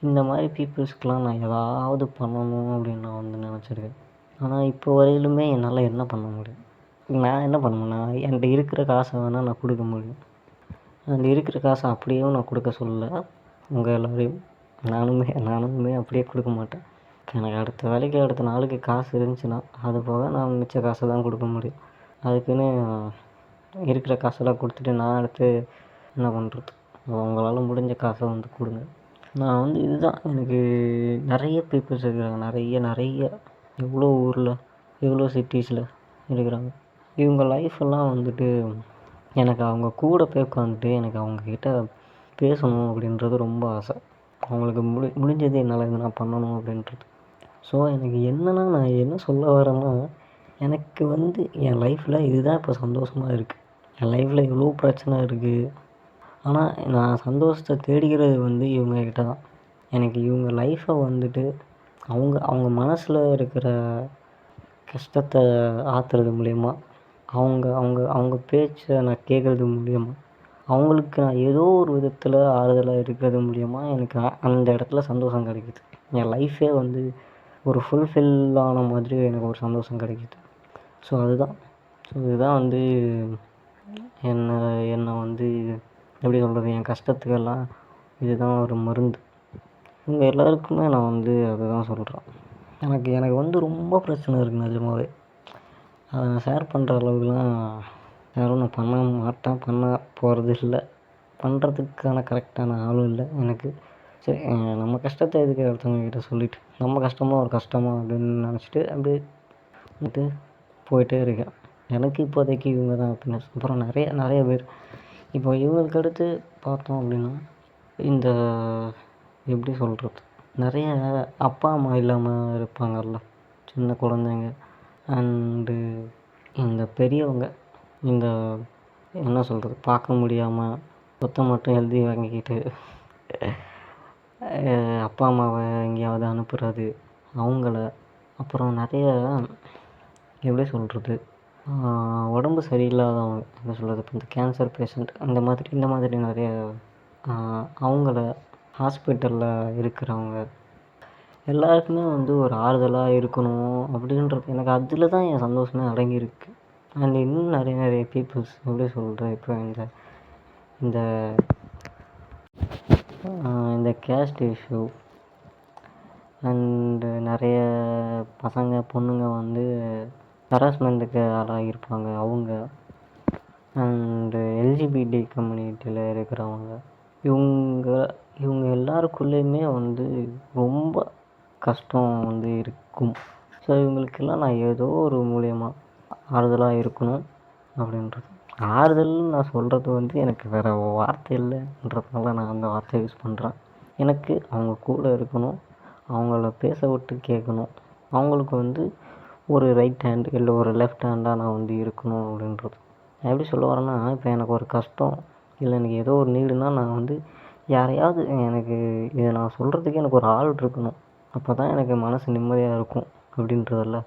இந்த மாதிரி பீப்புள்ஸ்க்கெலாம் நான் ஏதாவது பண்ணணும் அப்படின்னு நான் வந்து நினச்சிருக்கேன். ஆனால் இப்போ வரையிலுமே என்னால் என்ன பண்ண முடியும்? நான் என்ன பண்ணுவேன்னா, என்கிட்ட இருக்கிற காசை வேணால் நான் கொடுக்க முடியும். அந்த இருக்கிற காசை அப்படியும் நான் கொடுக்க சொல்லலை உங்கள் எல்லோரையும். நானுமே அப்படியே கொடுக்க மாட்டேன். எனக்கு அடுத்த வேலைக்கு அடுத்த நாளுக்கு காசு இருந்துச்சுன்னா அது போக நான் மிச்ச காசை தான் கொடுக்க முடியும். அதுக்குன்னு இருக்கிற காசெல்லாம் கொடுத்துட்டு நான் அடுத்து என்ன பண்ணுறது? உங்களால் முடிஞ்ச காசை வந்து கொடுங்க. நான் வந்து இதுதான், எனக்கு நிறைய பீப்புள்ஸ் இருக்கிறாங்க, நிறைய எவ்வளோ ஊரில் எவ்வளோ சிட்டிஸில் இருக்கிறாங்க. இவங்க லைஃப்பெல்லாம் வந்துட்டு எனக்கு அவங்க கூட போய் உட்காந்துட்டு எனக்கு அவங்கக்கிட்ட பேசணும் அப்படின்றது ரொம்ப ஆசை. அவங்களுக்கு முடிஞ்சது என்னால் எதுனா பண்ணணும் அப்படின்றது. ஸோ எனக்கு நான் என்ன சொல்ல வரேன்னா, எனக்கு வந்து என் லைஃப்பில் இதுதான் இப்போ சந்தோஷமாக இருக்குது. என் லைஃப்பில் இவ்வளோ பிரச்சனை இருக்குது, ஆனால் நான் சந்தோஷத்தை தேடிக்கிறது வந்து இவங்கக்கிட்ட தான். எனக்கு இவங்க லைஃப்பை வந்துட்டு அவங்க இருக்கிற கஷ்டத்தை ஆற்றுறது மூலயமா, அவங்க பேச்சை நான் கேட்குறது மூலயமா, அவங்களுக்கு நான் ஏதோ ஒரு விதத்தில் ஆறுதலாக இருக்கிறது மூலயமா எனக்கு அந்த இடத்துல சந்தோஷம் கிடைக்குது. என் லைஃபே வந்து ஒரு ஃபுல்ஃபில் ஆன மாதிரி எனக்கு ஒரு சந்தோஷம் கிடைக்குது. ஸோ இதுதான் வந்து என்னை வந்து எப்படி சொல்கிறது, என் கஷ்டத்துக்கெல்லாம் இதுதான் ஒரு மருந்து. இவங்க எல்லாருக்குமே நான் வந்து அதை தான் சொல்கிறேன். எனக்கு வந்து ரொம்ப பிரச்சனை இருக்குது நிஜமாவே. அதை நான் ஷேர் பண்ணுற அளவுக்குலாம் யாரும் நான் பண்ண மாட்டேன், பண்ண போகிறது இல்லை, பண்ணுறதுக்கான கரெக்டான ஆளும் இல்லை எனக்கு. சரி, நம்ம கஷ்டத்தை எதுக்கு அடுத்தவங்கக்கிட்ட சொல்லிவிட்டு, நம்ம கஷ்டமாக ஒரு கஷ்டமா அப்படின்னு நினச்சிட்டு அப்படியே வந்துட்டு போயிட்டே இருக்கேன். எனக்கு இப்போதைக்கு இவங்க தான் ஹாப்பினஸ். அப்புறம் நிறைய பேர் இப்போ இவங்களுக்கு அடுத்து பார்த்தோம் அப்படின்னா, இந்த எப்படி சொல்கிறது, நிறைய அப்பா அம்மா இல்லாமல் இருப்பாங்கல்ல, சின்ன குழந்தைங்க அண்டு இந்த பெரியவங்க, இந்த என்ன சொல்கிறது, பார்க்க முடியாமல் சொத்தை மட்டும் எழுதி வாங்கிக்கிட்டு அப்பா அம்மாவை எங்கேயாவது அனுப்புகிறது அவங்கள. அப்புறம் நிறைய எப்படி சொல்கிறது, உடம்பு சரியில்லாதவங்க, என்ன சொல்கிறது, இப்போ இந்த கேன்சர் பேஷண்ட் இந்த மாதிரி நிறைய அவங்கள, ஹாஸ்பிட்டலில் இருக்கிறவங்க எல்லாருக்குமே வந்து ஒரு ஆறுதலாக இருக்கணும் அப்படின்றது எனக்கு அதில் தான் என் சந்தோஷமே அடங்கியிருக்கு. அண்ட் இன்னும் நிறைய பீப்புள்ஸ் எப்படி சொல்கிறது, இப்போ இந்த இந்த கேஸ்ட் இஷ்யூ அண்டு நிறைய பசங்க பொண்ணுங்க வந்து ஹராஸ்மெண்ட்டுக்கு ஆளாகியிருப்பாங்க அவங்க, அண்டு எல்ஜிபிடி கம்யூனிட்டியில் இருக்கிறவங்க, இவங்க எல்லாருக்குள்ளேயுமே வந்து ரொம்ப கஷ்டம் வந்து இருக்கும். ஸோ இவங்களுக்கெல்லாம் நான் ஏதோ ஒரு மூலியமாக ஆறுதலாக இருக்கணும். அப்படின்றது. ஆறுதல்னு நான் சொல்கிறது வந்து எனக்கு வேறு வார்த்தை இல்லைன்றதுனால நான் அந்த வார்த்தையை யூஸ் பண்ணுறேன். எனக்கு அவங்க கூட இருக்கணும், அவங்கள பேச விட்டு கேட்கணும், அவங்களுக்கு வந்து ஒரு ரைட் ஹேண்ட் இல்லை ஒரு லெஃப்ட் ஹேண்டாக நான் வந்து இருக்கணும் அப்படின்றது. நான் எப்படி சொல்ல வரேன்னா, இப்போ எனக்கு ஒரு கஷ்டம் இல்லை எனக்கு ஏதோ ஒரு நீடுனா நான் வந்து யாரையாவது எனக்கு இதை நான் சொல்கிறதுக்கு எனக்கு ஒரு ஆள் இருக்கணும். அப்போ தான் எனக்கு மனசு நிம்மதியாக இருக்கும் அப்படின்றதில்ல.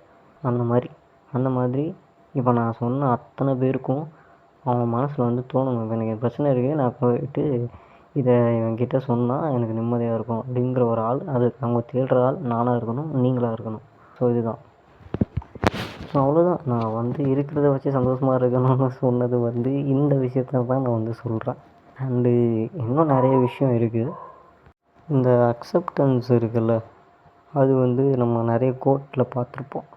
அந்த மாதிரி இப்போ நான் சொன்ன அத்தனை பேருக்கும் அவங்க மனசில் வந்து தோணணும், இப்போ எனக்கு பிரச்சனை இருக்குது, நான் போயிட்டு இதை இவன்கிட்ட சொன்னால் எனக்கு நிம்மதியாக இருக்கும் அப்படிங்கிற ஒரு ஆள், அது அவங்க தேடுற ஆள் நானாக இருக்கணும், நீங்களாக இருக்கணும். ஸோ இதுதான். ஸோ அவ்வளோதான். நான் வந்து இருக்கிறத வச்சு சந்தோஷமாக இருக்கணும்னு சொன்னது வந்து இந்த விஷயத்த தான் நான் வந்து சொல்கிறேன். அண்டு இன்னும் நிறைய விஷயம் இருக்குது. இந்த அக்செப்டன்ஸ் இருக்குல்ல, அது வந்து நம்ம நிறைய கோட்டில் பார்த்துருப்போம்.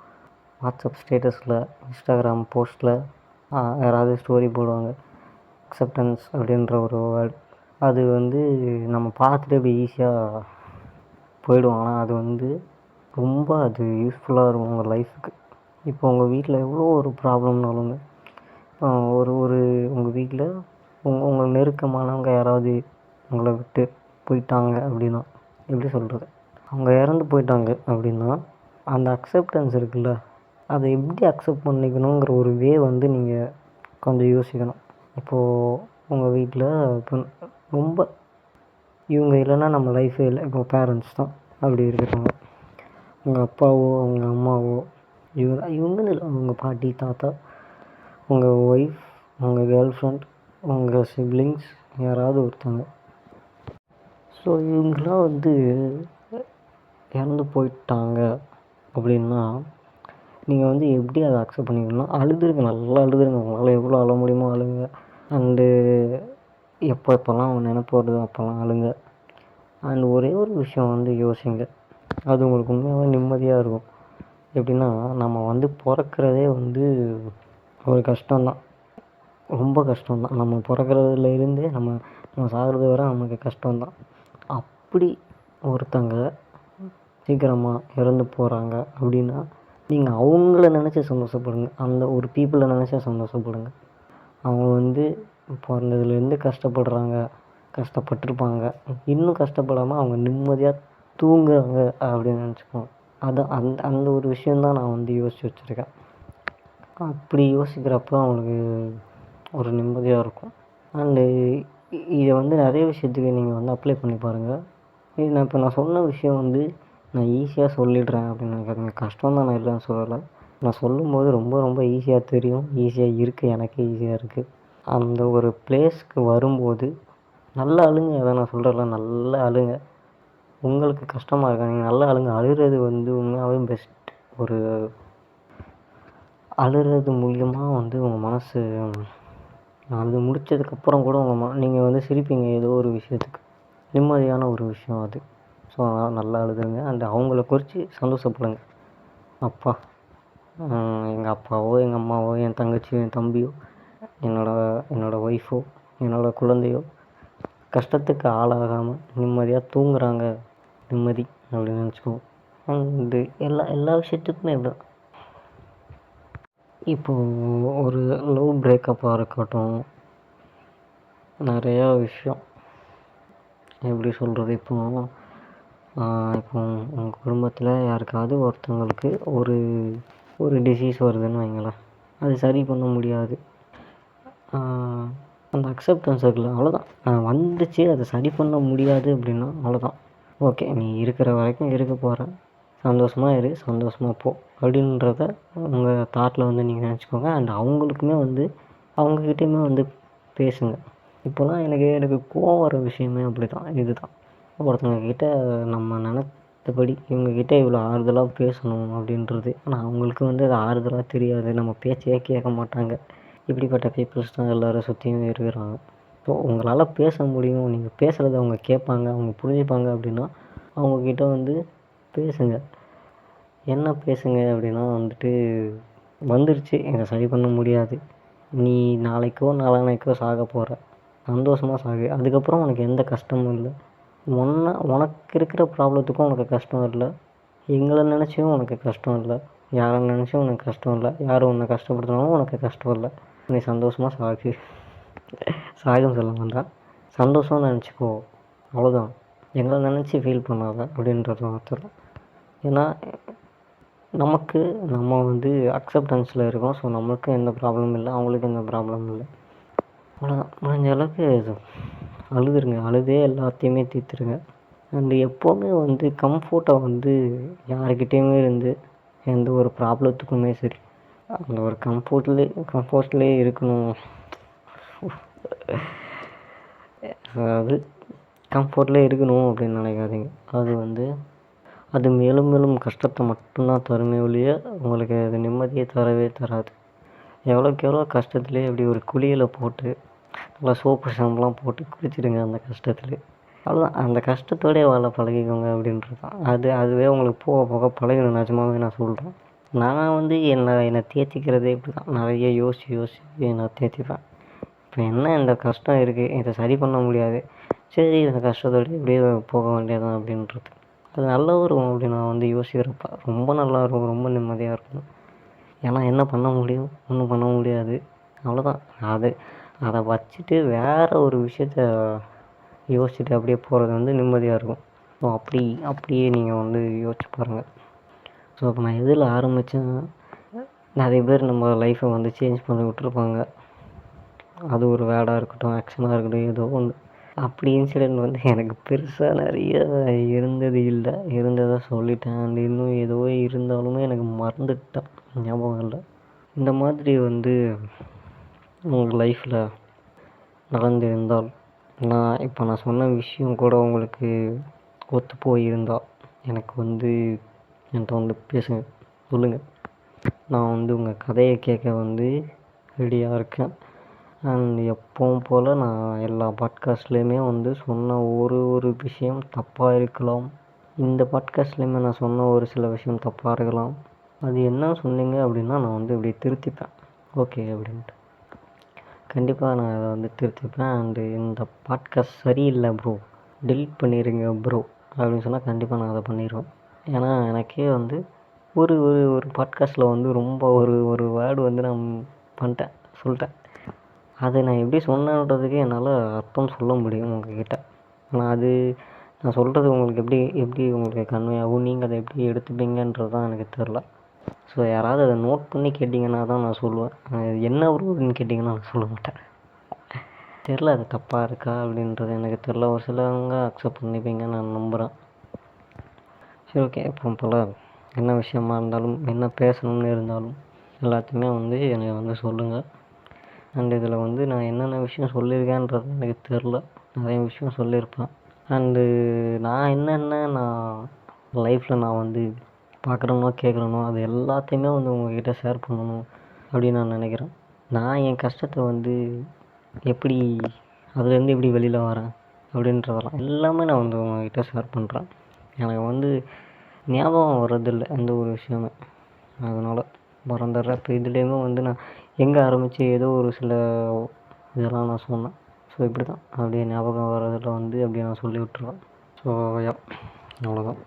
வாட்ஸ்அப் ஸ்டேட்டஸில், இன்ஸ்டாகிராம் போஸ்ட்டில் யாராவது ஸ்டோரி போடுவாங்க, அக்செப்டன்ஸ் அப்படின்ற ஒரு வேர்டு. அது வந்து நம்ம பார்த்துட்டு அப்படி ஈஸியாக போயிடுவோம். ஆனால் அது வந்து ரொம்ப அது யூஸ்ஃபுல்லாக இருக்கும் உங்கள் லைஃபுக்கு. இப்போ உங்கள் வீட்டில் எவ்வளோ ஒரு ப்ராப்ளம்னாலுங்க, ஒரு உங்கள் வீட்டில் உங்கள் நெருக்கமானவங்க யாராவது உங்களை விட்டு போயிட்டாங்க அப்படின்னா, எப்படி சொல்கிறது, அவங்க இறந்து போயிட்டாங்க அப்படின்னா அந்த அக்செப்டன்ஸ் இருக்குல்ல, அதை எப்படி அக்செப்ட் பண்ணிக்கணுங்கிற ஒரு வே வந்து நீங்கள் கொஞ்சம் யோசிக்கணும். இப்போது உங்கள் வீட்டில் இப்போ ரொம்ப இவங்க இல்லைன்னா நம்ம லைஃபே இல்லை, இப்போ பேரண்ட்ஸ் தான் அப்படி இருக்கிறவங்க, உங்கள் அப்பாவோ உங்கள் அம்மாவோ இவங்கன்னு இல்லை, உங்கள் பாட்டி தாத்தா, உங்கள் ஒய்ஃப், உங்கள் கேர்ள் ஃப்ரெண்ட், உங்கள் சிப்ளிங்ஸ் யாராவது ஒருத்தவங்க. ஸோ இவங்களாம் வந்து இறந்து போயிட்டாங்க அப்படின்னா நீங்கள் வந்து எப்படி அதை அக்செப்ட் பண்ணிக்கணும்னா, அழுதுருங்க, நல்லா அழுதுருங்க, உங்களால் எவ்வளோ அழ முடியுமோ அழுங்க. அண்டு எப்போல்லாம் அவங்க நினைப்பு வருதோ அப்போல்லாம் அழுங்க. அண்ட் ஒரே ஒரு விஷயம் வந்து யோசிங்க, அது உங்களுக்கு உண்மையாகவே நிம்மதியாக இருக்கும். எப்படின்னா, நம்ம வந்து பிறக்கிறதே வந்து ஒரு கஷ்டம்தான், ரொம்ப கஷ்டம்தான். நம்ம பிறக்கிறதுலேருந்தே நம்ம சாகிறது வரை நமக்கு கஷ்டம்தான். அப்படி ஒருத்தங்க சீக்கிரமாக இறந்து போகிறாங்க அப்படின்னா நீங்கள் அவங்கள நினச்சி சந்தோஷப்படுங்க, அந்த ஒரு பீப்புளை நினச்சா சந்தோஷப்படுங்க. அவங்க வந்து பிறந்ததுலேருந்து கஷ்டப்படுறாங்க, கஷ்டப்பட்டுருப்பாங்க, இன்னும் கஷ்டப்படாமல் அவங்க நிம்மதியாக தூங்குறாங்க அப்படின்னு நினச்சிக்கோங்க. அதான் அந்த ஒரு விஷயந்தான் நான் வந்து யோசித்து வச்சுருக்கேன். அப்படி யோசிக்கிறப்போ அவங்களுக்கு ஒரு நிம்மதியாக இருக்கும். அண்டு இதை வந்து நிறைய விஷயத்துக்கு நீங்கள் வந்து அப்ளை பண்ணி பாருங்கள். இது நான் சொன்ன விஷயம் வந்து நான் ஈஸியாக சொல்லிடுறேன் அப்படின்னு நினைக்காதீங்க. கஷ்டம் தான், நான் இல்லைன்னு சொல்லலை. நான் சொல்லும்போது ரொம்ப ரொம்ப ஈஸியாக தெரியும், ஈஸியாக இருக்குது, எனக்கே ஈஸியாக இருக்குது. அந்த ஒரு பிளேஸ்க்கு வரும்போது நல்லா அழுங்க. அதை நான் சொல்கிறேன்ல, நல்லா அழுங்க. உங்களுக்கு கஷ்டமாக இருக்கா, நீங்கள் நல்லா அழுங்க. அழுகிறது வந்து உண்மையாகவே பெஸ்ட். ஒரு அழுகிறது மூலியமாக வந்து உங்கள் மனசு, அது முடித்ததுக்கப்புறம் கூட நீங்கள் வந்து சிரிப்பீங்க ஏதோ ஒரு விஷயத்துக்கு, நிம்மதியான ஒரு விஷயம் அது. ஸோ அதனால் நல்லா அழுதுங்க. அண்ட் அவங்கள குறித்து சந்தோஷப்படுங்க. அப்பா, எங்கள் அப்பாவோ எங்கள் அம்மாவோ என் தங்கச்சியோ என் தம்பியோ என்னோடய ஒய்ஃபோ என்னோடய குழந்தையோ கஷ்டத்துக்கு ஆளாகாமல் நிம்மதியாக தூங்குறாங்க, நிம்மதி அப்படின்னு நினச்சிக்குவோம். அண்டு எல்லா விஷயத்துக்குமே இப்படி. இப்போது ஒரு லவ் பிரேக்கப்பாக இருக்கட்டும், நிறையா விஷயம் எப்படி சொல்கிறது, இப்போ உங்கள் குடும்பத்தில் யாருக்காவது ஒருத்தவங்களுக்கு ஒரு டிசீஸ் வருதுன்னு வைங்களேன், அது சரி பண்ண முடியாது. அந்த அக்செப்டன்ஸ் இருக்குல்ல, அவ்வளோதான், வந்துச்சு, அதை சரி பண்ண முடியாது அப்படின்னா அவ்வளோதான். ஓகே, நீ இருக்கிற வரைக்கும் இருக்க போகிற, சந்தோஷமாக இரு, சந்தோஷமாக போ அப்படின்றத உங்கள் தாட்டில் வந்து நீங்கள் நினச்சிக்கோங்க. அண்ட் அவங்களுக்குமே வந்து அவங்கக்கிட்டேயுமே வந்து பேசுங்க. இப்போலாம் எனக்கு கோவம் வர விஷயமே அப்படி தான், இதுதான். ஒருத்தவங்கக்கிட்ட நம்ம நினச்சபடி இவங்கக்கிட்ட இவ்வளோ ஆறுதலாக பேசணும் அப்படின்றது, ஆனால் அவங்களுக்கு வந்து அது ஆறுதலாக தெரியாது, நம்ம பேச்சையே கேட்க மாட்டாங்க. இப்படிப்பட்ட பீப்புள்ஸ் தான் எல்லோரும் சுற்றியும் இருக்கிறாங்க. ஸோ உங்களால் பேச முடியும், நீங்கள் பேசுகிறத அவங்க கேட்பாங்க, அவங்க புரிஞ்சுப்பாங்க அப்படின்னா அவங்கக்கிட்ட வந்து பேசுங்க. என்ன பேசுங்க அப்படின்னா வந்துட்டு, வந்துருச்சு, இதை சரி பண்ண முடியாது, நீ நாளைக்கோ நாளான்னைக்கோ சாக போகிற, சந்தோஷமாக சாகு, அதுக்கப்புறம் உனக்கு எந்த கஷ்டமும் இல்லை, உனக்கு இருக்கிற ப்ராப்ளத்துக்கும் உனக்கு கஷ்டம் இல்லை, எங்களை நினச்சியும் உனக்கு கஷ்டம் இல்லை, யாரை நினச்சும் உனக்கு கஷ்டம் இல்லை, யாரும் உன்னை கஷ்டப்படுத்தினாலும் உனக்கு கஷ்டம் இல்லை. நீ சந்தோஷமாக சாகுன்னு சொல்ல மாட்டேன், சந்தோஷம்னு நினச்சிக்கோ, அவ்வளோதான். எங்களை நினச்சி ஃபீல் பண்ணாத அப்படின்றது மாத்திரம். ஏன்னா நம்ம வந்து அக்செப்டன்ஸில் இருக்கோம். ஸோ நம்மளுக்கும் எந்த ப்ராப்ளமும் இல்லை, அவங்களுக்கும் எந்த ப்ராப்ளமும் இல்லை. அவ்வளோதான். முடிஞ்ச அளவுக்கு அழுதுருங்க, அழுதே எல்லாத்தையுமே தீர்த்துருங்க. அண்டு எப்போவுமே வந்து கம்ஃபர்ட்டை வந்து யாருக்கிட்டேயுமே இருந்து எந்த ஒரு ப்ராப்ளத்துக்குமே சரி அந்த ஒரு கம்ஃபர்ட்லேயே இருக்கணும். அதாவது கம்ஃபர்ட்லேயே இருக்கணும் அப்படின்னு நினைக்காதீங்க. அது மேலும் மேலும் கஷ்டத்தை மட்டும்தான் தருமே ஒழிய உங்களுக்கு அது நிம்மதியை தரவே தராது. எவ்வளோக்கு எவ்வளோ கஷ்டத்துலேயே இப்படி ஒரு குளியலை போட்டு நல்லா சோப்பு ஷாம்புலாம் போட்டு குளிச்சிடுங்க அந்த கஷ்டத்துலேயே. அவ்வளோதான். அந்த கஷ்டத்தோடய வாழ பழகிக்கோங்க அப்படின்றது தான். அதுவே உங்களுக்கு போக போக பழகிடும். நிஜமாவே நான் சொல்கிறேன். நான் வந்து என்னை தேற்றிக்கிறதே இப்படி தான். நிறைய யோசித்து நான் தேற்றிப்பேன். இப்போ என்ன இந்த கஷ்டம் இருக்குது, இதை சரி பண்ண முடியாது, சரி இந்த கஷ்டத்தோடு இப்படியே போக வேண்டியதான் அப்படின்றது. அது நல்லா வரும் அப்படி நான் வந்து யோசிக்கிறப்ப ரொம்ப நல்லா இருக்கும், ரொம்ப நிம்மதியாக இருக்கும். ஏன்னா என்ன பண்ண முடியும், ஒன்றும் பண்ண முடியாது. அவ்வளோதான். அதை வச்சுட்டு வேறு ஒரு விஷயத்த யோசிச்சுட்டு அப்படியே போகிறது வந்து நிம்மதியாக இருக்கும். ஸோ அப்படியே நீங்கள் வந்து யோசிச்சு பாருங்கள். ஸோ அப்போ நான் எதில் ஆரம்பித்தேன், நிறைய பேர் நம்ம லைஃப்பை வந்து சேஞ்ச் பண்ணி விட்ருப்பாங்க. அது ஒரு வேர்டாக இருக்கட்டும், ஆக்ஷனாக இருக்கட்டும், ஏதோ ஒன்று. அப்படி இன்சிடெண்ட் வந்து எனக்கு பெருசாக நிறைய இருந்ததை சொல்லிட்டேன். அண்ட் இன்னும் ஏதோ இருந்தாலுமே எனக்கு மறந்துட்டேன், ஞாபகம் இல்லை. இந்த மாதிரி வந்து உங்கள் லைஃப்பில் நடந்திருந்தால், இப்போ நான் சொன்ன விஷயம் கூட உங்களுக்கு ஒத்து போயிருந்தால் எனக்கு வந்து என்கிட்ட வந்து பேசுங்க, சொல்லுங்கள். நான் வந்து உங்கள் கதையை கேட்க வந்து ரெடியாக இருக்கேன். அண்ட் எப்பவும் போல் நான் எல்லா பாட்காஸ்ட்லேயுமே வந்து சொன்ன ஒரு விஷயம் தப்பாக இருக்கலாம். இந்த பாட்காஸ்ட்லேயுமே நான் சொன்ன ஒரு சில விஷயம் தப்பாக இருக்கலாம். அது என்ன சொன்னீங்க அப்படின்னா நான் வந்து இப்படி திருத்திப்பேன், ஓகே அப்படின்ட்டு. கண்டிப்பாக நான் அதை வந்து திருத்திப்பேன். அண்டு இந்த பாட்காஸ்ட் சரியில்லை ப்ரோ, டெலீட் பண்ணிடுங்க ப்ரோ அப்படின்னு சொன்னால் கண்டிப்பாக நான் அதை பண்ணிடுவேன். ஏன்னா எனக்கே வந்து ஒரு பாட்காஸ்ட்டில் வந்து ரொம்ப ஒரு வேர்டு வந்து நான் சொல்லிட்டேன். அதை நான் எப்படி சொன்னேன்றதுக்கு என்னால் அர்த்தம் சொல்ல முடியும் உங்கள்கிட்ட. ஆனால் நான் சொல்கிறது உங்களுக்கு எப்படி உங்களுக்கு கன்வே ஆகும், நீங்கள் அதை எப்படி எடுத்துப்பீங்கன்றது தான் எனக்கு தெரில. ஸோ யாராவது அதை நோட் பண்ணி கேட்டிங்கன்னா தான் நான் சொல்லுவேன். என்ன அப்படின்னு கேட்டிங்கன்னா நான் சொல்ல மாட்டேன். தெரில அது தப்பாக இருக்கா அப்படின்றது எனக்கு தெரில. ஒரு சிலவங்க அக்செப்ட் பண்ணிப்பீங்கன்னு நான் நம்புகிறேன். சரி, ஓகே. இப்போ போல் என்ன விஷயமா இருந்தாலும், என்ன பேசணும்னு இருந்தாலும் எல்லாத்தையுமே வந்து எனக்கு வந்து சொல்லுங்கள். அண்ட் இதில் வந்து நான் என்னென்ன விஷயம் சொல்லியிருக்கேன்றது எனக்கு தெரில, நிறைய விஷயம் சொல்லியிருப்பேன். அண்டு நான் லைஃப்பில் நான் வந்து பார்க்குறேனோ கேட்குறேனோ அது எல்லாத்தையுமே வந்து உங்கள்கிட்ட ஷேர் பண்ணணும் அப்படின்னு நான் நினைக்கிறேன். நான் என் கஷ்டத்தை வந்து அதுலேருந்து எப்படி வெளியில் வரேன் அப்படின்றதெல்லாம் எல்லாமே நான் வந்து உங்கள்கிட்ட ஷேர் பண்ணுறேன். எனக்கு வந்து ஞாபகம் வர்றதில்லை எந்த ஒரு விஷயமே, அதனால் மறந்துடுறேன். இப்போ இதுலேயுமே வந்து நான் எங்கே ஆரம்பித்து ஏதோ ஒரு சில இதெல்லாம் நான் சொன்னேன். ஸோ இப்படி தான் அப்படியே ஞாபகம் வர்றதில் வந்து அப்படியே நான் சொல்லி விட்டுருவேன். ஸோ அவ்வளோதான்.